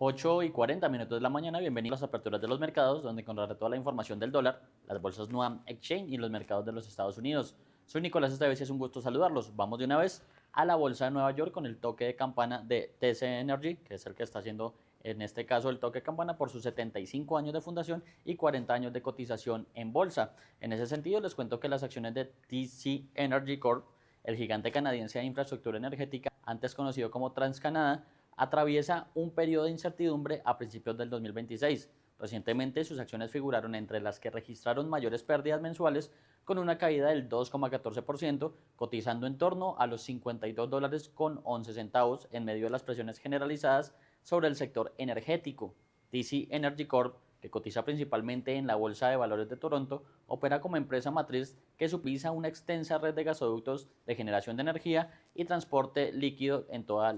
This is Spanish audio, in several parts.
8:40 de la mañana, bienvenidos a las aperturas de los mercados, donde encontrará toda la información del dólar, las bolsas NUAM Exchange y los mercados de los Estados Unidos. Soy Nicolás Esteves y es un gusto saludarlos. Vamos de una vez a la bolsa de Nueva York con el toque de campana de TC Energy, que es el que está haciendo en este caso el toque de campana por sus 75 años de fundación y 40 años de cotización en bolsa. En ese sentido, les cuento que las acciones de TC Energy Corp, el gigante canadiense de infraestructura energética, antes conocido como TransCanada, atraviesa un periodo de incertidumbre a principios del 2026. Recientemente sus acciones figuraron entre las que registraron mayores pérdidas mensuales, con una caída del 2,14%, cotizando en torno a los $52.11 en medio de las presiones generalizadas sobre el sector energético. TC Energy Corp, que cotiza principalmente en la Bolsa de Valores de Toronto, opera como empresa matriz que supervisa una extensa red de gasoductos de generación de energía y transporte líquido en toda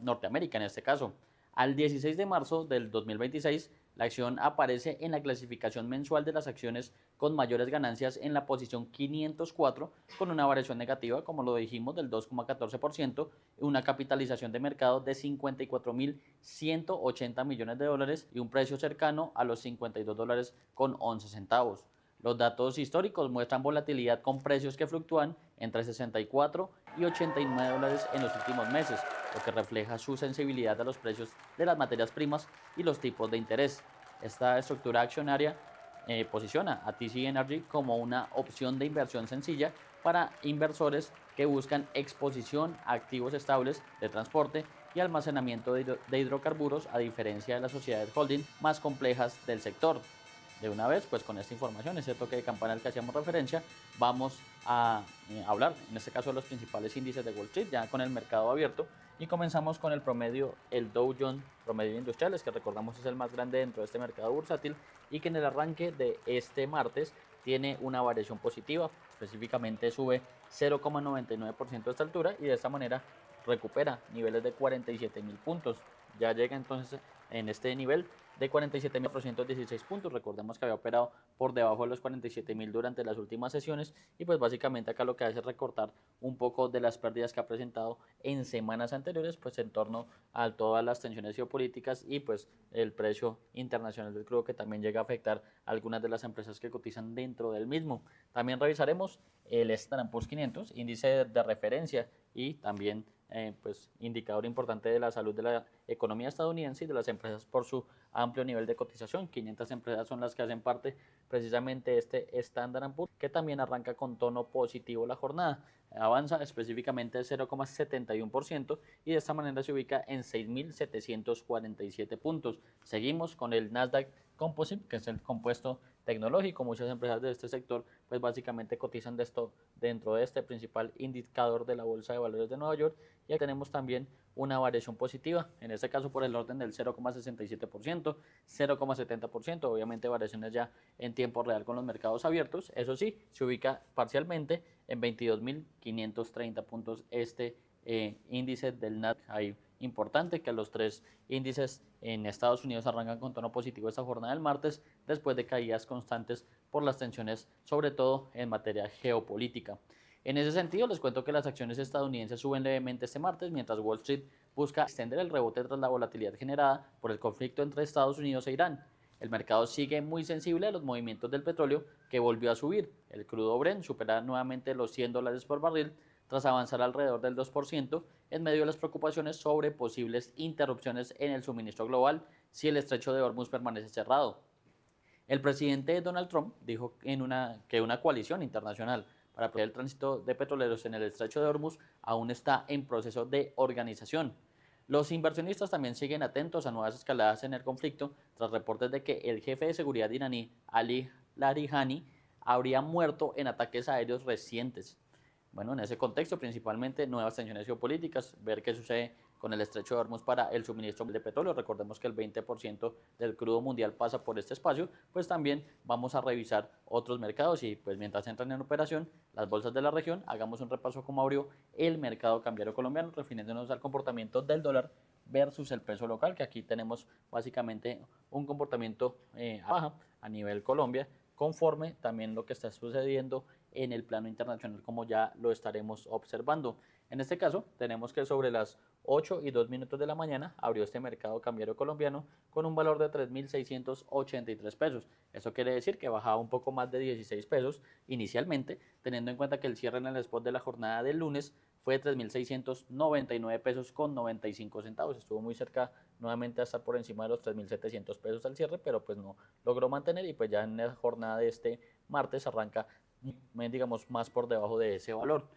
Norteamérica en este caso. Al 16 de marzo del 2026, la acción aparece en la clasificación mensual de las acciones con mayores ganancias en la posición 504, con una variación negativa, como lo dijimos, del 2,14% y una capitalización de mercado de $52.180 millones y un precio cercano a los $52.11. Los datos históricos muestran volatilidad con precios que fluctúan entre 64 y $89 en los últimos meses, lo que refleja su sensibilidad a los precios de las materias primas y los tipos de interés. Esta estructura accionaria posiciona a TC Energy como una opción de inversión sencilla para inversores que buscan exposición a activos estables de transporte y almacenamiento de hidrocarburos, a diferencia de las sociedades holding más complejas del sector. De una vez, pues con esta información, ese toque de campana al que hacíamos referencia, vamos a hablar, en este caso, de los principales índices de Wall Street, ya con el mercado abierto, y comenzamos con el promedio, el Dow Jones promedio de industriales, que recordamos es el más grande dentro de este mercado bursátil y que en el arranque de este martes tiene una variación positiva, específicamente sube 0,99% a esta altura y de esta manera recupera niveles de 47.000 puntos. Ya llega entonces en este nivel de 47.416 puntos. Recordemos que había operado por debajo de los 47.000 durante las últimas sesiones y pues básicamente acá lo que hace es recortar un poco de las pérdidas que ha presentado en semanas anteriores, pues en torno a todas las tensiones geopolíticas y pues el precio internacional del crudo, que también llega a afectar a algunas de las empresas que cotizan dentro del mismo. También revisaremos el Standard & Poor's 500, índice de referencia y también pues indicador importante de la salud de la economía estadounidense y de las empresas por su amplio nivel de cotización. 500 empresas son las que hacen parte precisamente de este Standard & Poor's, que también arranca con tono positivo la jornada. Avanza específicamente el 0,71% y de esta manera se ubica en 6.747 puntos. Seguimos con el Nasdaq Composite, que es el compuesto tecnológico. Muchas empresas de este sector pues básicamente cotizan de esto dentro de este principal indicador de la Bolsa de Valores de Nueva York, y aquí tenemos también una variación positiva, en este caso por el orden del 0,67%, 0,70%, obviamente variaciones ya en tiempo real con los mercados abiertos. Eso sí, se ubica parcialmente en 22.530 puntos este índice del Nasdaq. Hay importante que los tres índices en Estados Unidos arrancan con tono positivo esta jornada del martes, después de caídas constantes por las tensiones, sobre todo en materia geopolítica. En ese sentido, les cuento que las acciones estadounidenses suben levemente este martes, mientras Wall Street busca extender el rebote tras la volatilidad generada por el conflicto entre Estados Unidos e Irán. El mercado sigue muy sensible a los movimientos del petróleo, que volvió a subir. El crudo Brent supera nuevamente los $100 por barril, tras avanzar alrededor del 2% en medio de las preocupaciones sobre posibles interrupciones en el suministro global si el estrecho de Hormuz permanece cerrado. El presidente Donald Trump dijo que una coalición internacional para proteger el tránsito de petroleros en el estrecho de Hormuz aún está en proceso de organización. Los inversionistas también siguen atentos a nuevas escaladas en el conflicto, tras reportes de que el jefe de seguridad iraní, Ali Larijani, habría muerto en ataques aéreos recientes. Bueno, en ese contexto, principalmente nuevas tensiones geopolíticas, ver qué sucede con el estrecho de Hormuz para el suministro de petróleo. Recordemos que el 20% del crudo mundial pasa por este espacio, pues también vamos a revisar otros mercados y pues mientras entran en operación las bolsas de la región, hagamos un repaso como abrió el mercado cambiario colombiano, refiriéndonos al comportamiento del dólar versus el peso local, que aquí tenemos básicamente un comportamiento a baja a nivel Colombia, conforme también lo que está sucediendo en el plano internacional, como ya lo estaremos observando. En este caso, tenemos que sobre las 8:02 de la mañana abrió este mercado cambiario colombiano con un valor de 3.683 pesos. Eso quiere decir que bajaba un poco más de 16 pesos inicialmente, teniendo en cuenta que el cierre en el spot de la jornada del lunes fue de 3.699 pesos con 95 centavos. Estuvo muy cerca nuevamente a estar por encima de los 3.700 pesos al cierre, pero pues no logró mantener y pues ya en la jornada de este martes arranca, digamos, más por debajo de ese valor.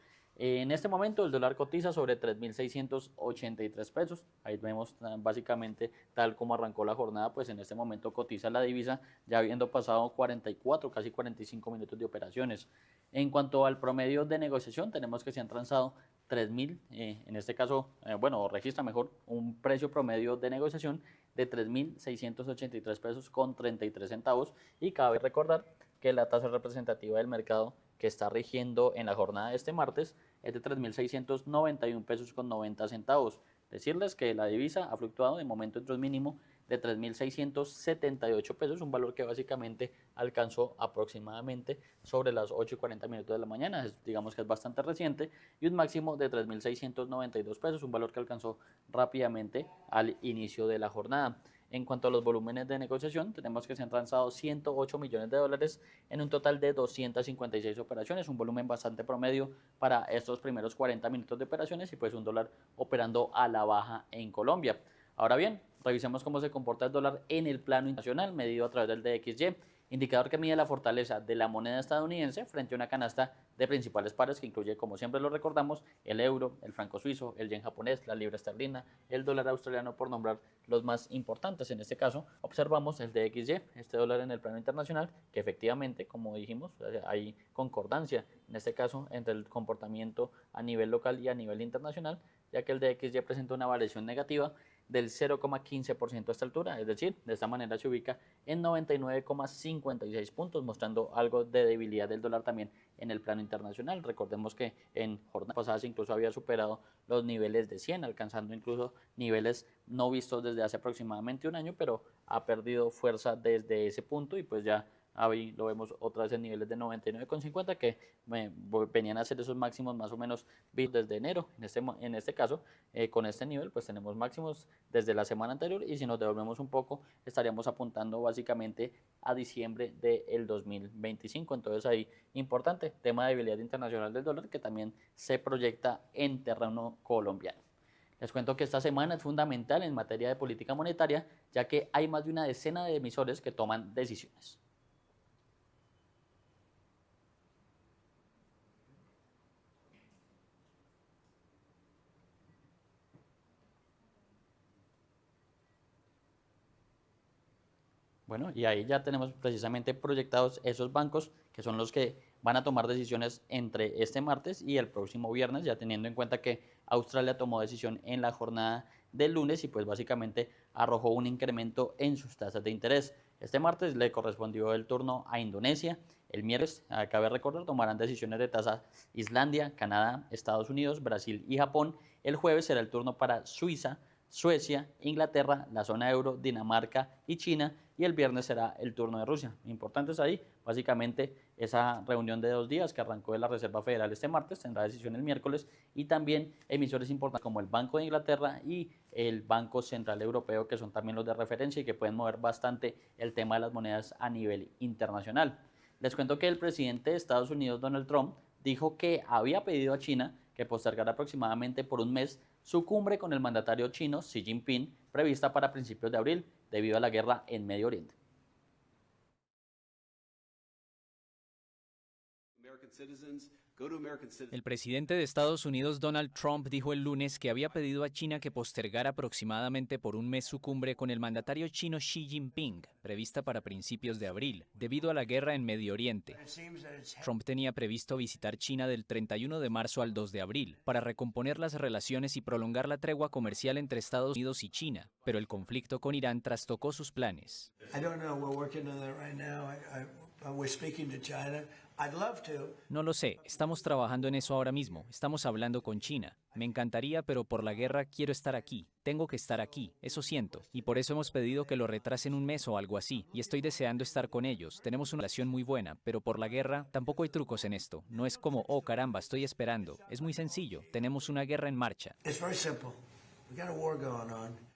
En este momento el dólar cotiza sobre 3.683 pesos. Ahí vemos básicamente tal como arrancó la jornada, pues en este momento cotiza la divisa ya habiendo pasado 44, casi 45 minutos de operaciones. En cuanto al promedio de negociación, tenemos que se han transado 3.000, en este caso, bueno, registra mejor un precio promedio de negociación de 3.683 pesos con 33 centavos y cabe recordar que la tasa representativa del mercado que está rigiendo en la jornada de este martes es de 3.691 pesos con 90 centavos. Decirles que la divisa ha fluctuado de momento entre un mínimo de 3.678 pesos, un valor que básicamente alcanzó aproximadamente sobre las 8:40 de la mañana, digamos que es bastante reciente, y un máximo de 3.692 pesos, un valor que alcanzó rápidamente al inicio de la jornada. En cuanto a los volúmenes de negociación, tenemos que se han transado 108 millones de dólares en un total de 256 operaciones, un volumen bastante promedio para estos primeros 40 minutos de operaciones y pues un dólar operando a la baja en Colombia. Ahora bien, revisemos cómo se comporta el dólar en el plano internacional, medido a través del DXY, indicador que mide la fortaleza de la moneda estadounidense frente a una canasta de principales pares que incluye, como siempre lo recordamos, el euro, el franco suizo, el yen japonés, la libra esterlina, el dólar australiano, por nombrar los más importantes. En este caso, observamos el DXY, este dólar en el plano internacional, que efectivamente, como dijimos, hay concordancia, en este caso, entre el comportamiento a nivel local y a nivel internacional, ya que el DXY presenta una variación negativa del 0,15% a esta altura, es decir, de esta manera se ubica en 99,56 puntos, mostrando algo de debilidad del dólar también en el plano internacional. Recordemos que en jornadas pasadas incluso había superado los niveles de 100, alcanzando incluso niveles no vistos desde hace aproximadamente un año, pero ha perdido fuerza desde ese punto y pues ya ahí lo vemos otra vez en niveles de 99,50 que venían a ser esos máximos más o menos vistos desde enero. En este caso, con este nivel, pues tenemos máximos desde la semana anterior y si nos devolvemos un poco, estaríamos apuntando básicamente a diciembre del 2025. Entonces ahí, importante, tema de debilidad internacional del dólar que también se proyecta en terreno colombiano. Les cuento que esta semana es fundamental en materia de política monetaria, ya que hay más de una decena de emisores que toman decisiones. Bueno, y ahí ya tenemos precisamente proyectados esos bancos que son los que van a tomar decisiones entre este martes y el próximo viernes, ya teniendo en cuenta que Australia tomó decisión en la jornada del lunes y pues básicamente arrojó un incremento en sus tasas de interés. Este martes le correspondió el turno a Indonesia, el miércoles, cabe recordar, tomarán decisiones de tasa Islandia, Canadá, Estados Unidos, Brasil y Japón. El jueves será el turno para Suiza, Suecia, Inglaterra, la zona euro, Dinamarca y China, y el viernes será el turno de Rusia. Importantes ahí, básicamente esa reunión de 2 días que arrancó de la Reserva Federal este martes, tendrá decisión el miércoles, y también emisores importantes como el Banco de Inglaterra y el Banco Central Europeo, que son también los de referencia y que pueden mover bastante el tema de las monedas a nivel internacional. Les cuento que el presidente de Estados Unidos, Donald Trump, dijo que había pedido a China que postergara aproximadamente por un mes su cumbre con el mandatario chino Xi Jinping, prevista para principios de abril, debido a la guerra en Medio Oriente. El presidente de Estados Unidos, Donald Trump, dijo el lunes que había pedido a China que postergara aproximadamente por un mes su cumbre con el mandatario chino Xi Jinping, prevista para principios de abril, debido a la guerra en Medio Oriente. Trump tenía previsto visitar China del 31 de marzo al 2 de abril para recomponer las relaciones y prolongar la tregua comercial entre Estados Unidos y China, pero el conflicto con Irán trastocó sus planes. We're speaking to China. I'd love to. No lo sé, estamos trabajando en eso ahora mismo, estamos hablando con China. Me encantaría, pero por la guerra quiero estar aquí, tengo que estar aquí, eso siento, y por eso hemos pedido que lo retrasen un mes o algo así, y estoy deseando estar con ellos, tenemos una relación muy buena, pero por la guerra tampoco hay trucos en esto, no es como, oh caramba, estoy esperando, es muy sencillo, tenemos una guerra en marcha. It's very simple. We got a war going on.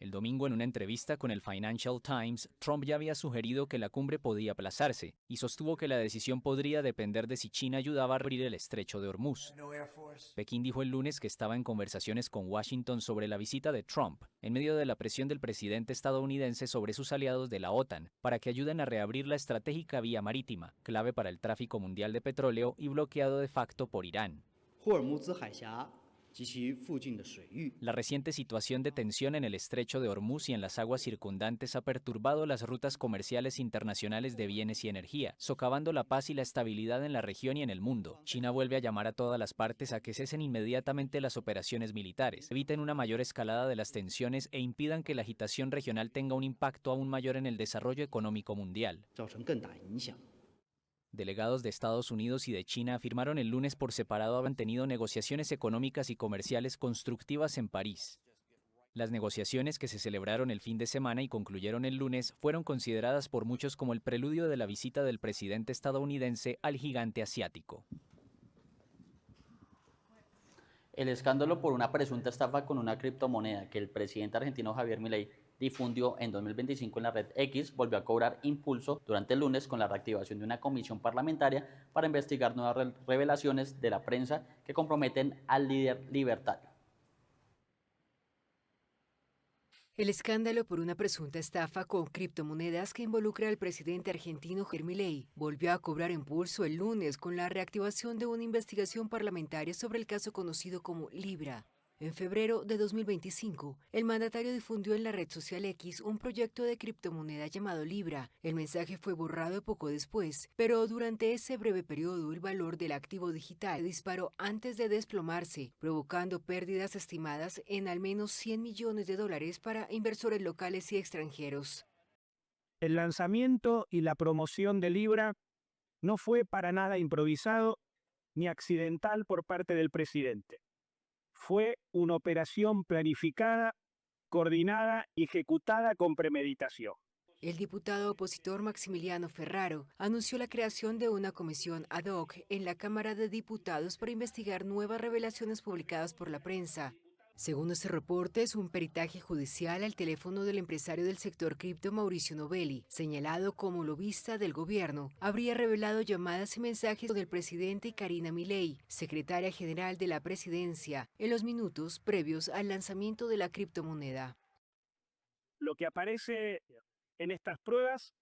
El domingo, en una entrevista con el Financial Times, Trump ya había sugerido que la cumbre podía aplazarse y sostuvo que la decisión podría depender de si China ayudaba a abrir el estrecho de Hormuz. No Air Force. Pekín dijo el lunes que estaba en conversaciones con Washington sobre la visita de Trump, en medio de la presión del presidente estadounidense sobre sus aliados de la OTAN, para que ayuden a reabrir la estratégica vía marítima, clave para el tráfico mundial de petróleo y bloqueado de facto por Irán. 霍尔木兹海峡及其附近的水域。 La reciente situación de tensión en el estrecho de Hormuz y en las aguas circundantes ha perturbado las rutas comerciales internacionales de bienes y energía, socavando la paz y la estabilidad en la región y en el mundo. China vuelve a llamar a todas las partes a que cesen inmediatamente las operaciones militares, eviten una mayor escalada de las tensiones e impidan que la agitación regional tenga un impacto aún mayor en el desarrollo económico mundial. 造成更大影响。 Delegados de Estados Unidos y de China afirmaron el lunes por separado haber tenido negociaciones económicas y comerciales constructivas en París. Las negociaciones, que se celebraron el fin de semana y concluyeron el lunes, fueron consideradas por muchos como el preludio de la visita del presidente estadounidense al gigante asiático. El escándalo por una presunta estafa con una criptomoneda que el presidente argentino Javier Milei difundió en 2025 en la red X volvió a cobrar impulso durante el lunes con la reactivación de una comisión parlamentaria para investigar nuevas revelaciones de la prensa que comprometen al líder libertario. El escándalo por una presunta estafa con criptomonedas que involucra al presidente argentino Javier Milei volvió a cobrar impulso el lunes con la reactivación de una investigación parlamentaria sobre el caso conocido como Libra. En febrero de 2025, el mandatario difundió en la red social X un proyecto de criptomoneda llamado Libra. El mensaje fue borrado poco después, pero durante ese breve periodo el valor del activo digital disparó antes de desplomarse, provocando pérdidas estimadas en al menos $100 millones para inversores locales y extranjeros. El lanzamiento y la promoción de Libra no fue para nada improvisado ni accidental por parte del presidente. Fue una operación planificada, coordinada y ejecutada con premeditación. El diputado opositor Maximiliano Ferraro anunció la creación de una comisión ad hoc en la Cámara de Diputados para investigar nuevas revelaciones publicadas por la prensa. Según este reporte, es un peritaje judicial al teléfono del empresario del sector cripto Mauricio Novelli, señalado como lobista del gobierno, habría revelado llamadas y mensajes del presidente Karina Milei, secretaria general de la presidencia, en los minutos previos al lanzamiento de la criptomoneda. Lo que aparece en estas pruebas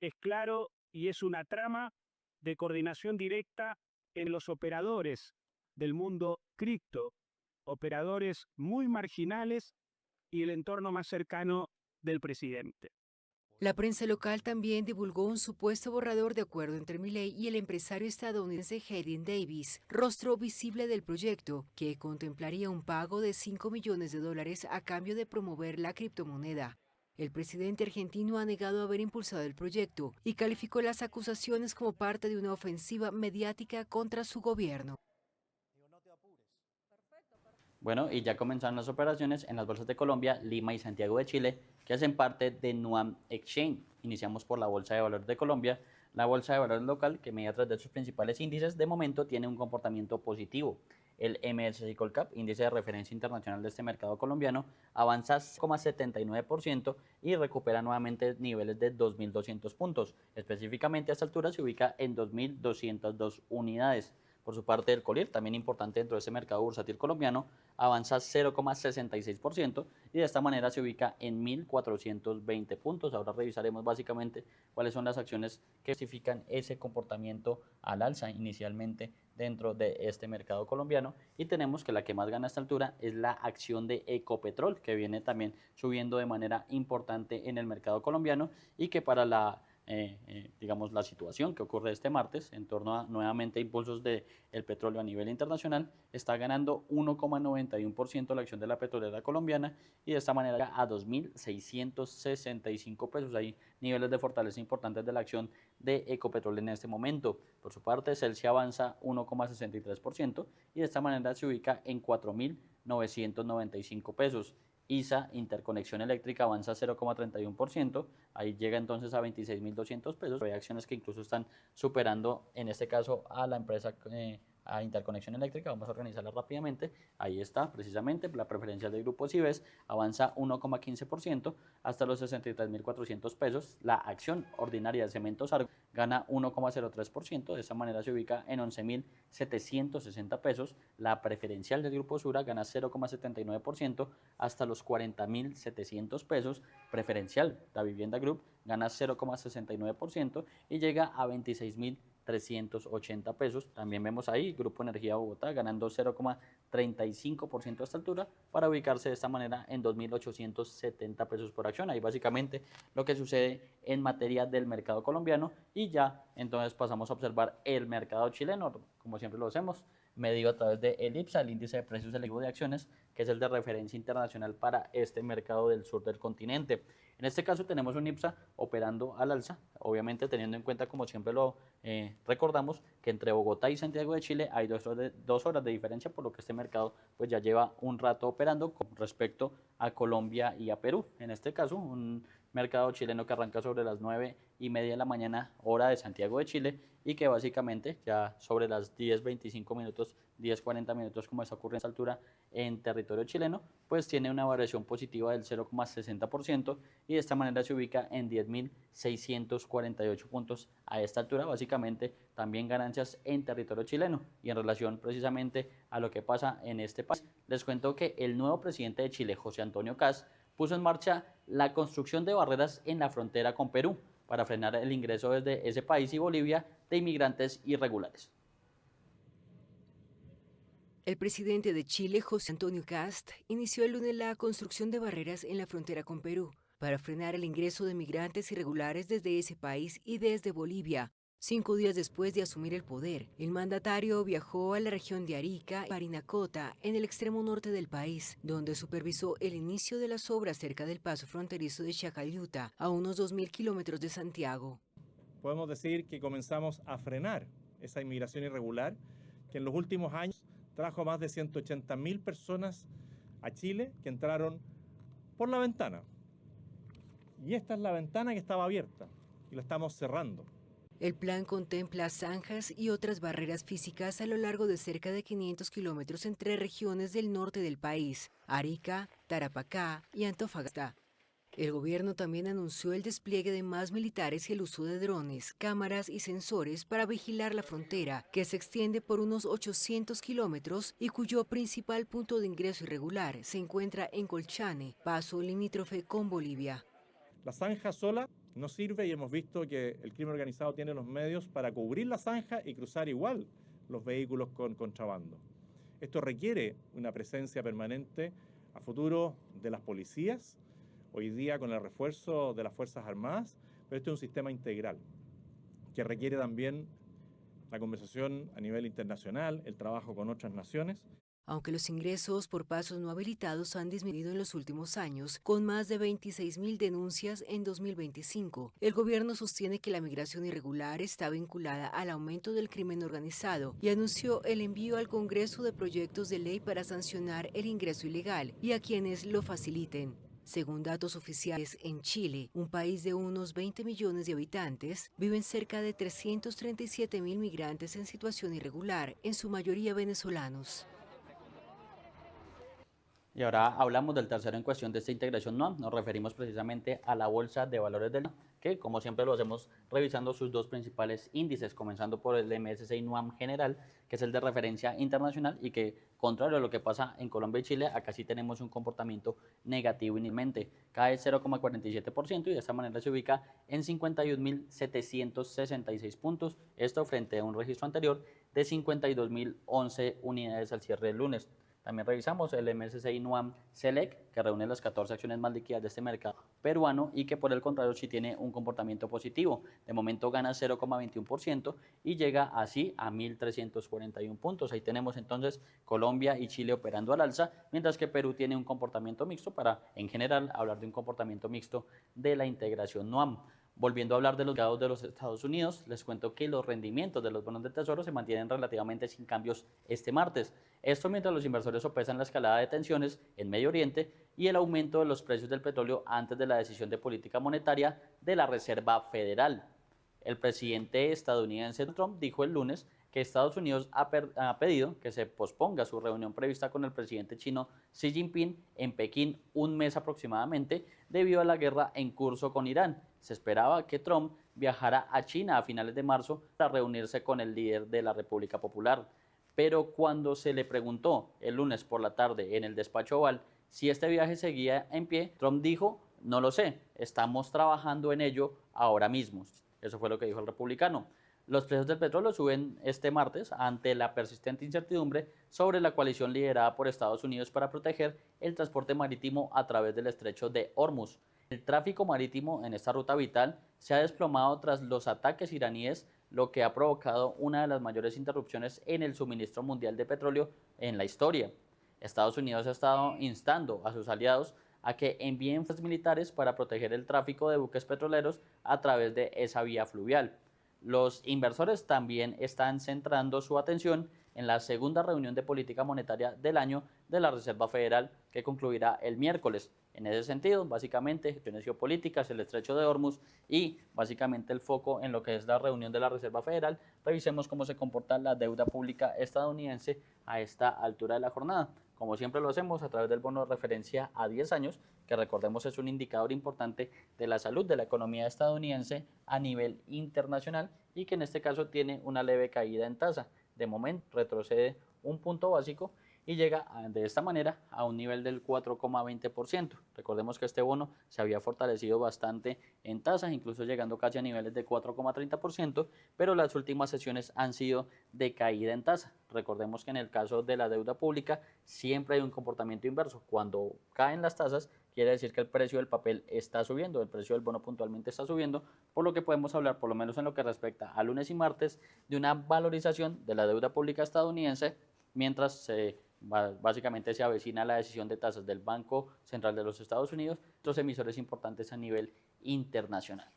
es claro y es una trama de coordinación directa en los operadores del mundo cripto, operadores muy marginales y el entorno más cercano del presidente. La prensa local también divulgó un supuesto borrador de acuerdo entre Milei y el empresario estadounidense Hayden Davis, rostro visible del proyecto, que contemplaría un pago de $5 millones a cambio de promover la criptomoneda. El presidente argentino ha negado haber impulsado el proyecto y calificó las acusaciones como parte de una ofensiva mediática contra su gobierno. Bueno, y ya comenzaron las operaciones en las bolsas de Colombia, Lima y Santiago de Chile, que hacen parte de Nuam Exchange. Iniciamos por la Bolsa de Valores de Colombia. La Bolsa de Valores local, que mide a través de sus principales índices, de momento tiene un comportamiento positivo. El MSCI Colcap, índice de referencia internacional de este mercado colombiano, avanza 0,79% y recupera nuevamente niveles de 2.200 puntos. Específicamente a esta altura se ubica en 2.202 unidades. Por su parte, el Colir, también importante dentro de este mercado bursátil colombiano, avanza 0,66% y de esta manera se ubica en 1.420 puntos. Ahora revisaremos básicamente cuáles son las acciones que justifican ese comportamiento al alza inicialmente dentro de este mercado colombiano, y tenemos que la que más gana a esta altura es la acción de Ecopetrol, que viene también subiendo de manera importante en el mercado colombiano y que para la digamos, la situación que ocurre este martes en torno a nuevamente impulsos del petróleo a nivel internacional, está ganando 1,91% la acción de la petrolera colombiana y de esta manera a 2.665 pesos. Hay niveles de fortaleza importantes de la acción de Ecopetrol en este momento. Por su parte, Celsi avanza 1,63% y de esta manera se ubica en 4.995 pesos. ISA, Interconexión Eléctrica, avanza 0,31%, ahí llega entonces a 26.200 pesos. Hay acciones que incluso están superando, en este caso, a la empresa, a Interconexión Eléctrica. Vamos a organizarla rápidamente. Ahí está, precisamente, la preferencial del grupo Cibes avanza 1,15% hasta los 63.400 pesos. La acción ordinaria de Cementos Argos gana 1,03%, de esa manera se ubica en 11.760 pesos. La preferencial del grupo Sura gana 0,79% hasta los 40.700 pesos. Preferencial, la Vivienda Group, gana 0,69% y llega a 26.380 pesos. También vemos ahí Grupo Energía Bogotá ganando 0,35% a esta altura para ubicarse de esta manera en 2.870 pesos por acción. Ahí básicamente lo que sucede en materia del mercado colombiano y ya entonces pasamos a observar el mercado chileno, como siempre lo hacemos, medido a través de el IPSA, el índice de precios selectivo de acciones, que es el de referencia internacional para este mercado del sur del continente. En este caso tenemos un IPSA operando al alza, obviamente teniendo en cuenta, como siempre lo recordamos, que entre Bogotá y Santiago de Chile hay 2 horas de diferencia, por lo que este mercado pues ya lleva un rato operando con respecto a Colombia y a Perú. En este caso, un mercado chileno que arranca sobre las 9:30 de la mañana, hora de Santiago de Chile, y que básicamente ya sobre las 10:25 minutos, 10:40 minutos, como está ocurriendo a esta altura en territorio chileno, pues tiene una variación positiva del 0,60% y de esta manera se ubica en 10.648 puntos a esta altura. Básicamente también ganancias en territorio chileno. Y en relación precisamente a lo que pasa en este país, les cuento que el nuevo presidente de Chile, José Antonio Kast, puso en marcha la construcción de barreras en la frontera con Perú para frenar el ingreso desde ese país y Bolivia de inmigrantes irregulares. El presidente de Chile, José Antonio Kast, inició el lunes la construcción de barreras en la frontera con Perú para frenar el ingreso de migrantes irregulares desde ese país y desde Bolivia. 5 días después de asumir el poder, el mandatario viajó a la región de Arica y Parinacota, en el extremo norte del país, donde supervisó el inicio de las obras cerca del paso fronterizo de Chacayuta, a unos 2.000 kilómetros de Santiago. Podemos decir que comenzamos a frenar esa inmigración irregular que en los últimos años trajo a más de 180.000 personas a Chile que entraron por la ventana. Y esta es la ventana que estaba abierta y la estamos cerrando. El plan contempla zanjas y otras barreras físicas a lo largo de cerca de 500 kilómetros entre regiones del norte del país, Arica, Tarapacá y Antofagasta. El gobierno también anunció el despliegue de más militares y el uso de drones, cámaras y sensores para vigilar la frontera, que se extiende por unos 800 kilómetros y cuyo principal punto de ingreso irregular se encuentra en Colchane, paso limítrofe con Bolivia. La zanja sola no sirve y hemos visto que el crimen organizado tiene los medios para cubrir la zanja y cruzar igual los vehículos con contrabando. Esto requiere una presencia permanente a futuro de las policías, hoy día con el refuerzo de las Fuerzas Armadas, pero este es un sistema integral que requiere también la conversación a nivel internacional, el trabajo con otras naciones. Aunque los ingresos por pasos no habilitados han disminuido en los últimos años, con más de 26.000 denuncias en 2025, el gobierno sostiene que la migración irregular está vinculada al aumento del crimen organizado y anunció el envío al Congreso de proyectos de ley para sancionar el ingreso ilegal y a quienes lo faciliten. Según datos oficiales, en Chile, un país de unos 20 millones de habitantes, viven cerca de 337.000 migrantes en situación irregular, en su mayoría venezolanos. Y ahora hablamos del tercero en cuestión de esta integración NUAM. Nos referimos precisamente a la Bolsa de Valores del NUAM, que como siempre lo hacemos revisando sus 2 principales índices, comenzando por el MSCI NUAM general, que es el de referencia internacional y que, contrario a lo que pasa en Colombia y Chile, acá sí tenemos un comportamiento negativo inicialmente. Cae 0,47% y de esta manera se ubica en 51.766 puntos, esto frente a un registro anterior de 52.011 unidades al cierre del lunes. También revisamos el MSCI NUAM Select, que reúne las 14 acciones más líquidas de este mercado peruano y que por el contrario sí tiene un comportamiento positivo. De momento gana 0,21% y llega así a 1.341 puntos. Ahí tenemos entonces Colombia y Chile operando al alza, mientras que Perú tiene un comportamiento mixto para, en general, hablar de un comportamiento mixto de la integración NUAM. Volviendo a hablar de los mercados de los Estados Unidos, les cuento que los rendimientos de los bonos del Tesoro se mantienen relativamente sin cambios este martes. Esto mientras los inversores sopesan la escalada de tensiones en Medio Oriente y el aumento de los precios del petróleo antes de la decisión de política monetaria de la Reserva Federal. El presidente estadounidense Trump dijo el lunes que Estados Unidos ha pedido que se posponga su reunión prevista con el presidente chino Xi Jinping en Pekín un mes aproximadamente debido a la guerra en curso con Irán. Se esperaba que Trump viajara a China a finales de marzo para reunirse con el líder de la República Popular. Pero cuando se le preguntó el lunes por la tarde en el despacho Oval si este viaje seguía en pie, Trump dijo: no lo sé, estamos trabajando en ello ahora mismo. Eso fue lo que dijo el republicano. Los precios del petróleo suben este martes ante la persistente incertidumbre sobre la coalición liderada por Estados Unidos para proteger el transporte marítimo a través del estrecho de Hormuz. El tráfico marítimo en esta ruta vital se ha desplomado tras los ataques iraníes, lo que ha provocado una de las mayores interrupciones en el suministro mundial de petróleo en la historia. Estados Unidos ha estado instando a sus aliados a que envíen fuerzas militares para proteger el tráfico de buques petroleros a través de esa vía fluvial. Los inversores también están centrando su atención en la segunda reunión de política monetaria del año de la Reserva Federal, que concluirá el miércoles. En ese sentido, básicamente, gestiones geopolíticas, el estrecho de Hormuz y básicamente el foco en lo que es la reunión de la Reserva Federal. Revisemos cómo se comporta la deuda pública estadounidense a esta altura de la jornada. Como siempre lo hacemos a través del bono de referencia a 10 años, que recordemos es un indicador importante de la salud de la economía estadounidense a nivel internacional y que en este caso tiene una leve caída en tasa. De momento retrocede un punto básico y llega de esta manera a un nivel del 4,20%. Recordemos que este bono se había fortalecido bastante en tasas, incluso llegando casi a niveles de 4,30%, pero las últimas sesiones han sido de caída en tasa. Recordemos que en el caso de la deuda pública siempre hay un comportamiento inverso. Cuando caen las tasas, quiere decir que el precio del papel está subiendo, el precio del bono puntualmente está subiendo, por lo que podemos hablar, por lo menos en lo que respecta a lunes y martes, de una valorización de la deuda pública estadounidense, mientras básicamente se avecina la decisión de tasas del Banco Central de los Estados Unidos, otros emisores importantes a nivel internacional.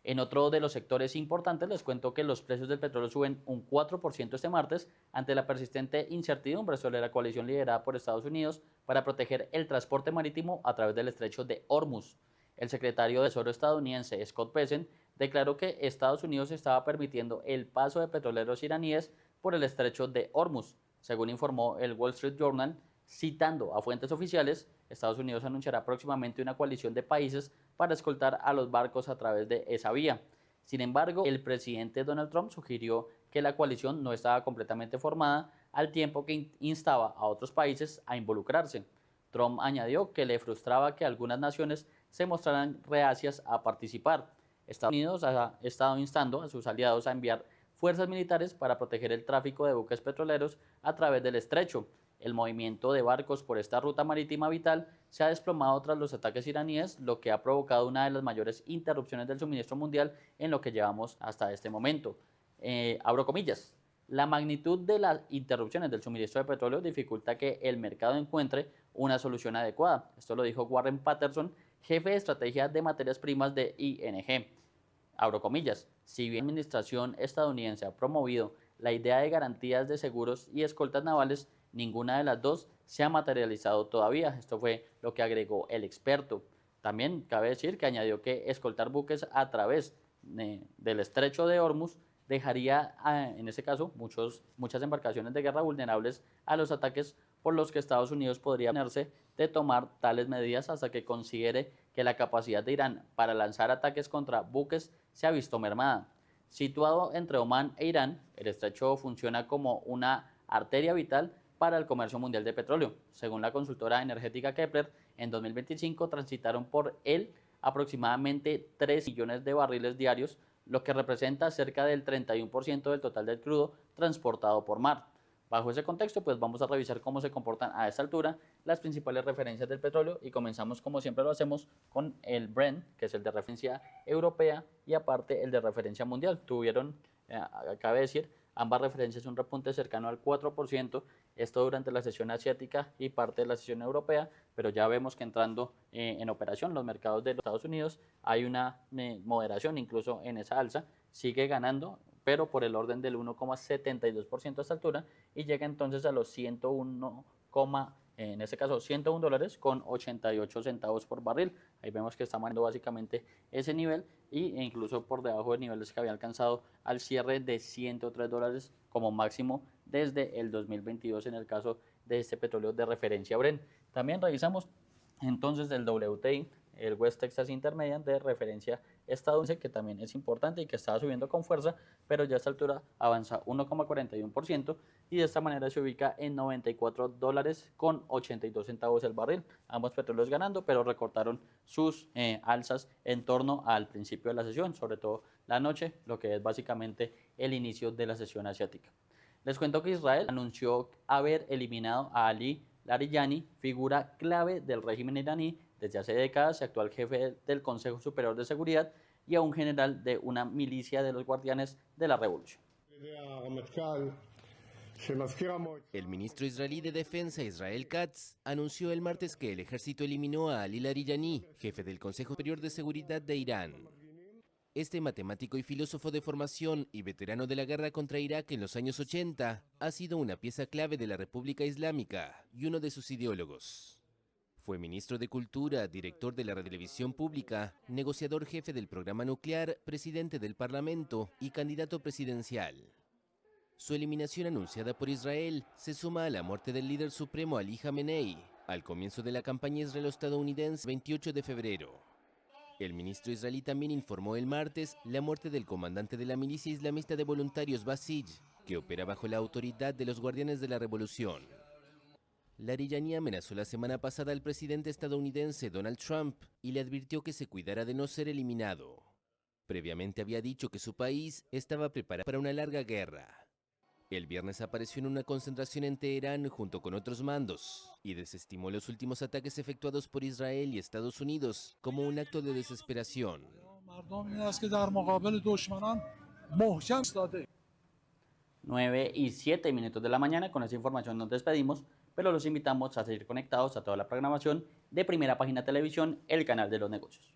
En otro de los sectores importantes les cuento que los precios del petróleo suben un 4% este martes ante la persistente incertidumbre sobre la coalición liderada por Estados Unidos para proteger el transporte marítimo a través del estrecho de Hormuz. El secretario de Tesoro estadounidense Scott Bessent declaró que Estados Unidos estaba permitiendo el paso de petroleros iraníes por el estrecho de Hormuz. Según informó el Wall Street Journal, citando a fuentes oficiales, Estados Unidos anunciará próximamente una coalición de países para escoltar a los barcos a través de esa vía. Sin embargo, el presidente Donald Trump sugirió que la coalición no estaba completamente formada, al tiempo que instaba a otros países a involucrarse. Trump añadió que le frustraba que algunas naciones se mostraran reacias a participar. Estados Unidos ha estado instando a sus aliados a enviar fuerzas militares para proteger el tráfico de buques petroleros a través del estrecho. El movimiento de barcos por esta ruta marítima vital se ha desplomado tras los ataques iraníes, lo que ha provocado una de las mayores interrupciones del suministro mundial en lo que llevamos hasta este momento. Abro comillas. La magnitud de las interrupciones del suministro de petróleo dificulta que el mercado encuentre una solución adecuada. Esto lo dijo Warren Patterson, jefe de estrategia de materias primas de ING. Abro comillas. Si bien la administración estadounidense ha promovido la idea de garantías de seguros y escoltas navales, ninguna de las dos se ha materializado todavía. Esto fue lo que agregó el experto. También cabe decir que añadió que escoltar buques a través del estrecho de Hormuz dejaría, en ese caso, muchas embarcaciones de guerra vulnerables a los ataques, por los que Estados Unidos podría abstenerse de tomar tales medidas hasta que considere que la capacidad de Irán para lanzar ataques contra buques se ha visto mermada. Situado entre Omán e Irán, el estrecho funciona como una arteria vital para el comercio mundial de petróleo. Según la consultora energética Kepler, en 2025 transitaron por él aproximadamente 3 millones de barriles diarios, lo que representa cerca del 31% del total del crudo transportado por mar. Bajo ese contexto, pues vamos a revisar cómo se comportan a esta altura las principales referencias del petróleo y comenzamos como siempre lo hacemos con el Brent, que es el de referencia europea y aparte el de referencia mundial. Tuvieron, cabe decir, ambas referencias un repunte cercano al 4%, esto durante la sesión asiática y parte de la sesión europea, pero ya vemos que entrando en operación los mercados de los Estados Unidos hay una moderación incluso en esa alza, sigue ganando, pero por el orden del 1,72% a esta altura y llega entonces a los 101, en este caso 101 dólares con 88 centavos por barril. Ahí vemos que está manejando básicamente ese nivel e incluso por debajo de niveles que había alcanzado al cierre de 103 dólares como máximo desde el 2022 en el caso de este petróleo de referencia Brent. También revisamos entonces el WTI, el West Texas Intermediate de referencia estadounidense, que también es importante y que estaba subiendo con fuerza, pero ya a esta altura avanza 1,41% y de esta manera se ubica en 94 dólares con 82 centavos el barril. Ambos petróleos ganando, pero recortaron sus alzas en torno al principio de la sesión, sobre todo la noche, lo que es básicamente el inicio de la sesión asiática. Les cuento que Israel anunció haber eliminado a Ali Larijani, figura clave del régimen iraní desde hace décadas, actual jefe del Consejo Superior de Seguridad y a un general de una milicia de los guardianes de la revolución. El ministro israelí de Defensa, Israel Katz, anunció el martes que el ejército eliminó a Ali Larijani, jefe del Consejo Superior de Seguridad de Irán. Este matemático y filósofo de formación y veterano de la guerra contra Irak en los años 80 ha sido una pieza clave de la República Islámica y uno de sus ideólogos. Fue ministro de Cultura, director de la televisión pública, negociador jefe del programa nuclear, presidente del Parlamento y candidato presidencial. Su eliminación anunciada por Israel se suma a la muerte del líder supremo Ali Khamenei al comienzo de la campaña israelo-estadounidense 28 de febrero. El ministro israelí también informó el martes la muerte del comandante de la milicia islamista de voluntarios Basij, que opera bajo la autoridad de los guardianes de la revolución. Larijani amenazó la semana pasada al presidente estadounidense Donald Trump y le advirtió que se cuidara de no ser eliminado. Previamente había dicho que su país estaba preparado para una larga guerra. El viernes apareció en una concentración en Teherán junto con otros mandos y desestimó los últimos ataques efectuados por Israel y Estados Unidos como un acto de desesperación. 9:07 de la mañana, con esa información nos despedimos, pero los invitamos a seguir conectados a toda la programación de Primera Página Televisión, el canal de los negocios.